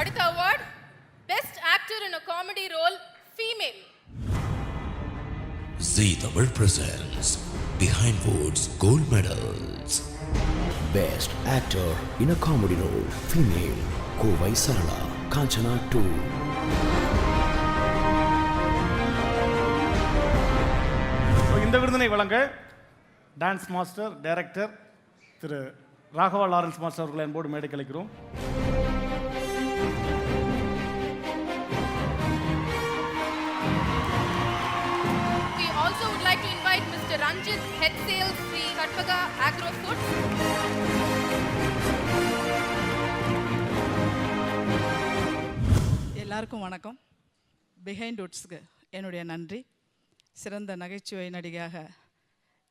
அடுத்த award best actor in a comedy role female. Zee Tamil presents Behind Woods Gold Medals. Best Actor in a Comedy Role Female Kovai Sarala Kanchana 2. இந்த விருதினை வழங்க dance master director திரு Raghava Lawrence master அவர்களை அன்போடு மேடை கலைக்கிறோம். We also would like to invite Mr. Ranjit, Head Sales, Sri Katpaga Agro Foods. எல்லாருக்கும் வணக்கம். Behind வுட்ஸ்க்கு என்னுடைய நன்றி. சிறந்த நகைச்சுவை நடிகையாக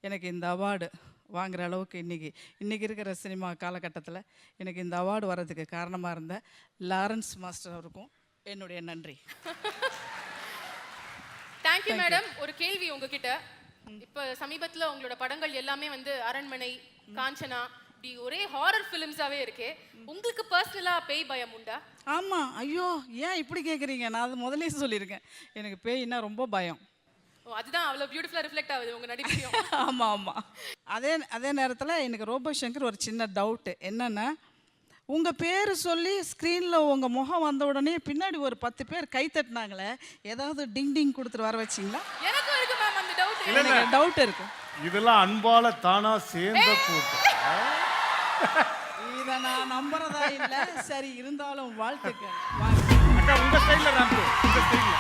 எனக்கு இந்த அவார்டு வாங்குகிற அளவுக்கு இன்றைக்கி இருக்கிற சினிமா காலகட்டத்தில் எனக்கு இந்த அவார்டு வர்றதுக்கு காரணமாக இருந்த லாரன்ஸ் மாஸ்டர் அவருக்கும் என்னுடைய நன்றி. Thank you madam. ஒரு கேள்வி உங்ககிட்ட. இப்போ சமீபத்தில் உங்களோட படங்கள் எல்லாமே வந்து அரண்மனை, காஞ்சனா, இப்படி ஒரே ஹாரர் ஃபிலிம்ஸாகவே இருக்கு. உங்களுக்கு பர்சனலாக பேய் பயம் உண்டா? ஆமாம். ஐயோ, ஏன் இப்படி கேட்குறீங்க? நான் அது முதலே சொல்லியிருக்கேன், எனக்கு பேய்னா ரொம்ப பயம். அதுதான் அவ்வளோ பியூட்டிஃபுல்லாக ரிஃப்ளெக்ட் ஆகுது உங்கள் நடிப்பையும். ஆமாம் ஆமாம். அதே நேரத்தில் எனக்கு ரோபோ சங்கர் ஒரு சின்ன டவுட்டு என்னென்னா, உங்கள் பேர் சொல்லி ஸ்க்ரீனில் உங்கள் முகம் வந்த உடனே பின்னாடி ஒரு 10 பேர் கை தட்டினாங்களே, ஏதாவது டிங் டிங் கொடுத்துட்டு வர வச்சிங்களா? எனக்கும் இருக்கு மேம் அந்த டவுட். எனக்கு டவுட் இருக்கு. இதெல்லாம் அன்பால தானா சேர்ந்த கூட்டம். இதை நான் நம்புறதா இல்லை. சரி, இருந்தாலும் வாழ்த்துக்கள். அக்கா உங்க ஸ்டைல்ல ராம்பு, உங்க ஸ்டைல்ல.